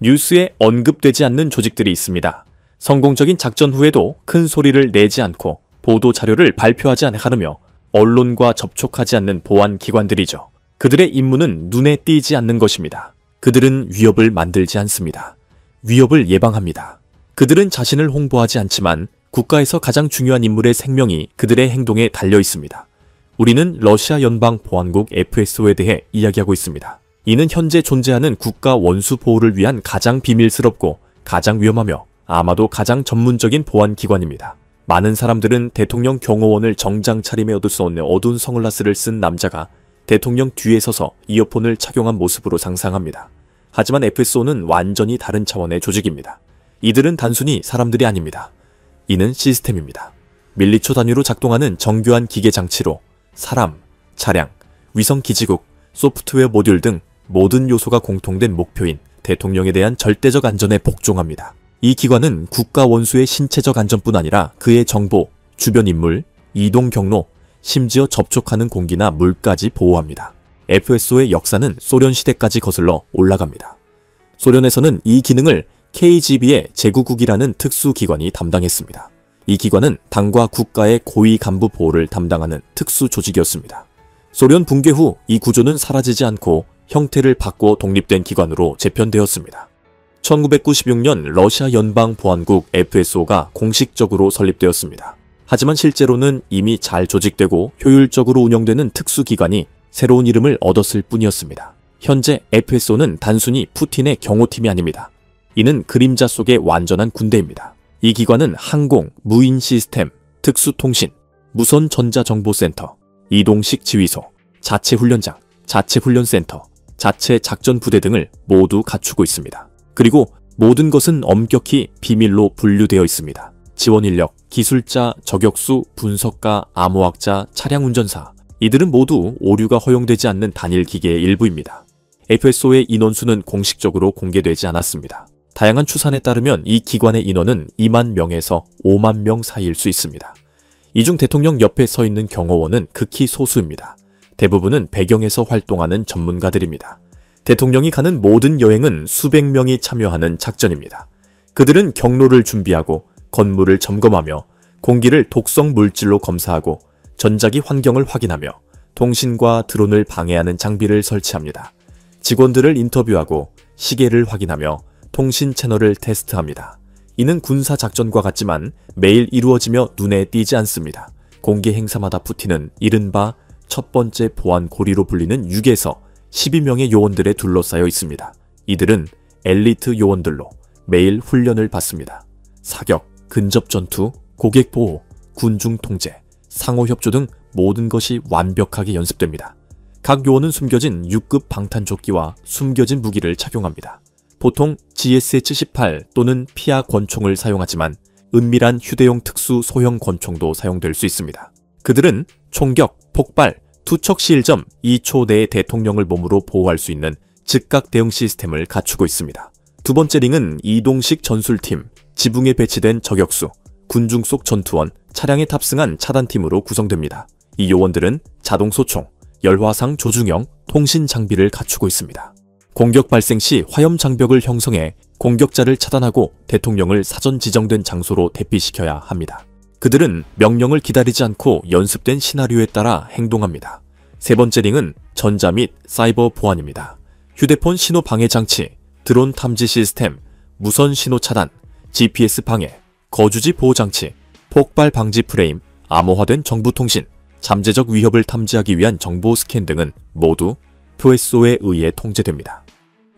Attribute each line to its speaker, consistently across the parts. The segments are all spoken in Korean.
Speaker 1: 뉴스에 언급되지 않는 조직들이 있습니다. 성공적인 작전 후에도 큰 소리를 내지 않고 보도 자료를 발표하지 않으며 언론과 접촉하지 않는 보안기관들이죠. 그들의 임무는 눈에 띄지 않는 것입니다. 그들은 위협을 만들지 않습니다. 위협을 예방합니다. 그들은 자신을 홍보하지 않지만 국가에서 가장 중요한 인물의 생명이 그들의 행동에 달려 있습니다. 우리는 러시아 연방보안국 FSO에 대해 이야기하고 있습니다. 이는 현재 존재하는 국가 원수 보호를 위한 가장 비밀스럽고 가장 위험하며 아마도 가장 전문적인 보안기관입니다. 많은 사람들은 대통령 경호원을 정장 차림에 얻을 수 없는 어두운 선글라스를 쓴 남자가 대통령 뒤에 서서 이어폰을 착용한 모습으로 상상합니다. 하지만 FSO는 완전히 다른 차원의 조직입니다. 이들은 단순히 사람들이 아닙니다. 이는 시스템입니다. 밀리초 단위로 작동하는 정교한 기계 장치로 사람, 차량, 위성 기지국, 소프트웨어 모듈 등 모든 요소가 공통된 목표인 대통령에 대한 절대적 안전에 복종합니다. 이 기관은 국가 원수의 신체적 안전뿐 아니라 그의 정보, 주변 인물, 이동 경로, 심지어 접촉하는 공기나 물까지 보호합니다. FSO의 역사는 소련 시대까지 거슬러 올라갑니다. 소련에서는 이 기능을 KGB의 제국국이라는 특수기관이 담당했습니다. 이 기관은 당과 국가의 고위 간부 보호를 담당하는 특수 조직이었습니다. 소련 붕괴 후 이 구조는 사라지지 않고 형태를 바꿔 독립된 기관으로 재편되었습니다. 1996년 러시아 연방보안국 FSO가 공식적으로 설립되었습니다. 하지만 실제로는 이미 잘 조직되고 효율적으로 운영되는 특수기관이 새로운 이름을 얻었을 뿐이었습니다. 현재 FSO는 단순히 푸틴의 경호팀이 아닙니다. 이는 그림자 속의 완전한 군대입니다. 이 기관은 항공, 무인 시스템, 특수통신, 무선 전자정보센터, 이동식 지휘소, 자체 훈련장, 자체 훈련센터, 자체 작전부대 등을 모두 갖추고 있습니다. 그리고 모든 것은 엄격히 비밀로 분류되어 있습니다. 지원 인력, 기술자, 저격수, 분석가, 암호학자, 차량 운전사, 이들은 모두 오류가 허용되지 않는 단일 기계의 일부입니다. FSO의 인원수는 공식적으로 공개되지 않았습니다. 다양한 추산에 따르면 이 기관의 인원은 2만 명에서 5만 명 사이일 수 있습니다. 이 중 대통령 옆에 서 있는 경호원은 극히 소수입니다. 대부분은 배경에서 활동하는 전문가들입니다. 대통령이 가는 모든 여행은 수백 명이 참여하는 작전입니다. 그들은 경로를 준비하고 건물을 점검하며 공기를 독성 물질로 검사하고 전자기 환경을 확인하며 통신과 드론을 방해하는 장비를 설치합니다. 직원들을 인터뷰하고 시계를 확인하며 통신 채널을 테스트합니다. 이는 군사 작전과 같지만 매일 이루어지며 눈에 띄지 않습니다. 공개 행사마다 푸틴은 이른바 첫 번째 보안 고리로 불리는 6에서 12명의 요원들에 둘러싸여 있습니다. 이들은 엘리트 요원들로 매일 훈련을 받습니다. 사격, 근접 전투, 고객 보호, 군중 통제, 상호 협조 등 모든 것이 완벽하게 연습됩니다. 각 요원은 숨겨진 6급 방탄조끼와 숨겨진 무기를 착용합니다. 보통 GSH-18 또는 피아 권총을 사용하지만 은밀한 휴대용 특수 소형 권총도 사용될 수 있습니다. 그들은 총격, 폭발, 투척 시 1.2초 내에 대통령을 몸으로 보호할 수 있는 즉각 대응 시스템을 갖추고 있습니다. 두 번째 링은 이동식 전술팀, 지붕에 배치된 저격수, 군중 속 전투원, 차량에 탑승한 차단팀으로 구성됩니다. 이 요원들은 자동소총, 열화상 조중형, 통신 장비를 갖추고 있습니다. 공격 발생 시 화염 장벽을 형성해 공격자를 차단하고 대통령을 사전 지정된 장소로 대피시켜야 합니다. 그들은 명령을 기다리지 않고 연습된 시나리오에 따라 행동합니다. 세 번째 링은 전자 및 사이버 보안입니다. 휴대폰 신호 방해 장치, 드론 탐지 시스템, 무선 신호 차단, GPS 방해, 거주지 보호 장치, 폭발 방지 프레임, 암호화된 정부 통신, 잠재적 위협을 탐지하기 위한 정보 스캔 등은 모두 FSO에 의해 통제됩니다.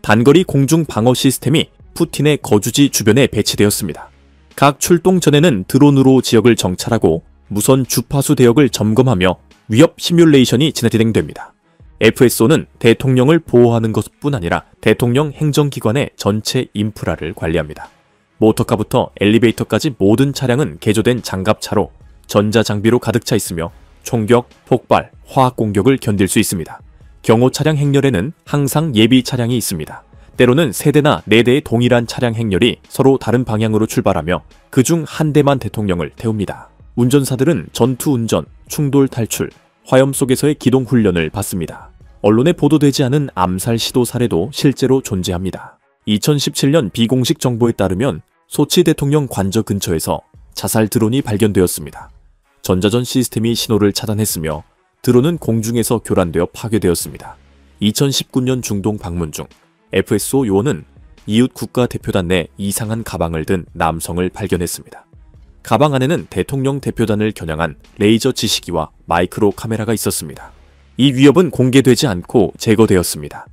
Speaker 1: 단거리 공중 방어 시스템이 푸틴의 거주지 주변에 배치되었습니다. 각 출동 전에는 드론으로 지역을 정찰하고 무선 주파수 대역을 점검하며 위협 시뮬레이션이 진행됩니다. FSO는 대통령을 보호하는 것뿐 아니라 대통령 행정기관의 전체 인프라를 관리합니다. 모터카부터 엘리베이터까지 모든 차량은 개조된 장갑차로 전자장비로 가득 차 있으며 총격, 폭발, 화학 공격을 견딜 수 있습니다. 경호 차량 행렬에는 항상 예비 차량이 있습니다. 때로는 3대나 4대의 동일한 차량 행렬이 서로 다른 방향으로 출발하며 그중 한 대만 대통령을 태웁니다. 운전사들은 전투 운전, 충돌 탈출, 화염 속에서의 기동 훈련을 받습니다. 언론에 보도되지 않은 암살 시도 사례도 실제로 존재합니다. 2017년 비공식 정보에 따르면 소치 대통령 관저 근처에서 자살 드론이 발견되었습니다. 전자전 시스템이 신호를 차단했으며 드론은 공중에서 교란되어 파괴되었습니다. 2019년 중동 방문 중 FSO 요원은 이웃 국가 대표단 내 이상한 가방을 든 남성을 발견했습니다. 가방 안에는 대통령 대표단을 겨냥한 레이저 지시기와 마이크로 카메라가 있었습니다. 이 위협은 공개되지 않고 제거되었습니다.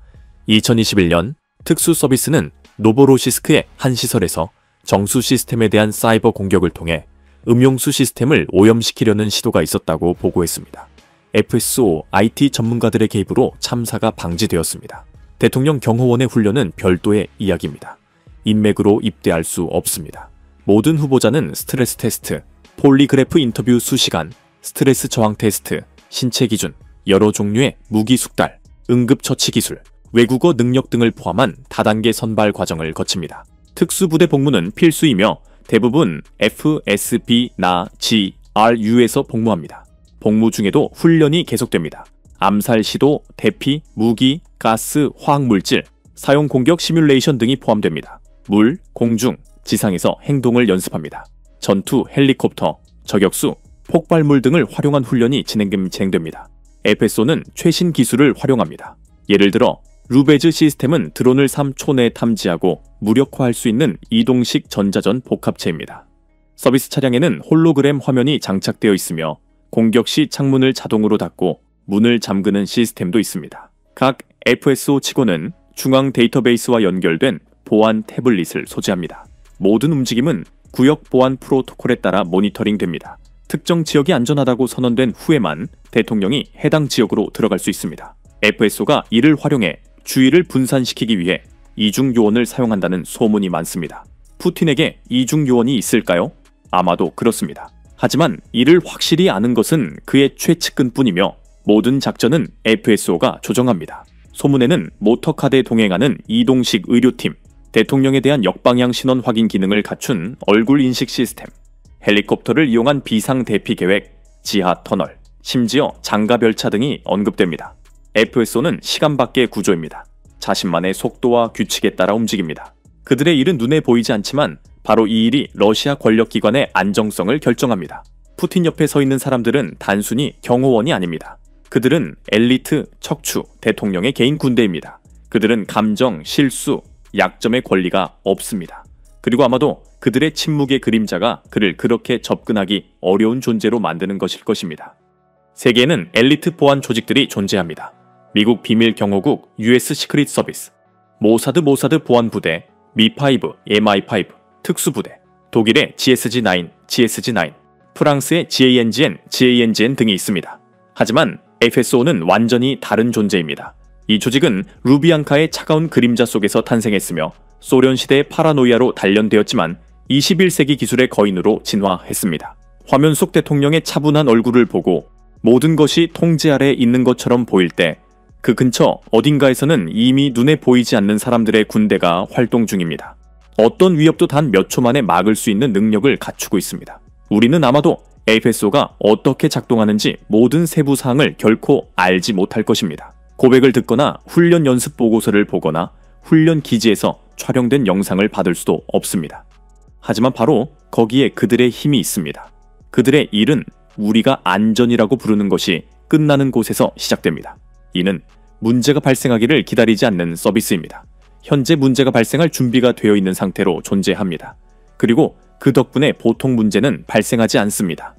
Speaker 1: 2021년 특수 서비스는 노보로시스크의 한 시설에서 정수 시스템에 대한 사이버 공격을 통해 음용수 시스템을 오염시키려는 시도가 있었다고 보고했습니다. FSO IT 전문가들의 개입으로 참사가 방지되었습니다. 대통령 경호원의 훈련은 별도의 이야기입니다. 인맥으로 입대할 수 없습니다. 모든 후보자는 스트레스 테스트, 폴리그래프 인터뷰 수시간, 스트레스 저항 테스트, 신체 기준, 여러 종류의 무기 숙달, 응급처치 기술, 외국어 능력 등을 포함한 다단계 선발 과정을 거칩니다. 특수부대 복무는 필수이며 대부분 FSB나 GRU에서 복무합니다. 복무 중에도 훈련이 계속됩니다. 암살 시도, 대피, 무기, 가스, 화학물질, 사용 공격 시뮬레이션 등이 포함됩니다. 물, 공중, 지상에서 행동을 연습합니다. 전투, 헬리콥터, 저격수, 폭발물 등을 활용한 훈련이 진행됩니다. FSO는 최신 기술을 활용합니다. 예를 들어 루베즈 시스템은 드론을 3초 내에 탐지하고 무력화할 수 있는 이동식 전자전 복합체입니다. 서비스 차량에는 홀로그램 화면이 장착되어 있으며 공격 시 창문을 자동으로 닫고 문을 잠그는 시스템도 있습니다. 각 FSO 직원은 중앙 데이터베이스와 연결된 보안 태블릿을 소지합니다. 모든 움직임은 구역 보안 프로토콜에 따라 모니터링됩니다. 특정 지역이 안전하다고 선언된 후에만 대통령이 해당 지역으로 들어갈 수 있습니다. FSO가 이를 활용해 주의를 분산시키기 위해 이중 요원을 사용한다는 소문이 많습니다. 푸틴에게 이중 요원이 있을까요? 아마도 그렇습니다. 하지만 이를 확실히 아는 것은 그의 최측근뿐이며 모든 작전은 FSO가 조정합니다. 소문에는 모터카드에 동행하는 이동식 의료팀, 대통령에 대한 역방향 신원 확인 기능을 갖춘 얼굴 인식 시스템, 헬리콥터를 이용한 비상 대피 계획, 지하 터널, 심지어 장갑 열차 등이 언급됩니다. FSO는 시간 밖의 구조입니다. 자신만의 속도와 규칙에 따라 움직입니다. 그들의 일은 눈에 보이지 않지만 바로 이 일이 러시아 권력기관의 안정성을 결정합니다. 푸틴 옆에 서 있는 사람들은 단순히 경호원이 아닙니다. 그들은 엘리트, 척추, 대통령의 개인 군대입니다. 그들은 감정, 실수, 약점의 권리가 없습니다. 그리고 아마도 그들의 침묵의 그림자가 그를 그렇게 접근하기 어려운 존재로 만드는 것일 것입니다. 세계에는 엘리트 보안 조직들이 존재합니다. 미국 비밀 경호국 US 시크릿 서비스, 모사드 보안부대, Mi5, MI5, 특수부대, 독일의 GSG9, 프랑스의 GANGN 등이 있습니다. 하지만 FSO는 완전히 다른 존재입니다. 이 조직은 루비앙카의 차가운 그림자 속에서 탄생했으며 소련 시대의 파라노이아로 단련되었지만 21세기 기술의 거인으로 진화했습니다. 화면 속 대통령의 차분한 얼굴을 보고 모든 것이 통제 아래 있는 것처럼 보일 때 그 근처 어딘가에서는 이미 눈에 보이지 않는 사람들의 군대가 활동 중입니다. 어떤 위협도 단 몇 초 만에 막을 수 있는 능력을 갖추고 있습니다. 우리는 아마도 FSO가 어떻게 작동하는지 모든 세부 사항을 결코 알지 못할 것입니다. 고백을 듣거나 훈련 연습 보고서를 보거나 훈련 기지에서 촬영된 영상을 받을 수도 없습니다. 하지만 바로 거기에 그들의 힘이 있습니다. 그들의 일은 우리가 안전이라고 부르는 것이 끝나는 곳에서 시작됩니다. 이는 문제가 발생하기를 기다리지 않는 서비스입니다. 현재 문제가 발생할 준비가 되어 있는 상태로 존재합니다. 그리고 그 덕분에 보통 문제는 발생하지 않습니다.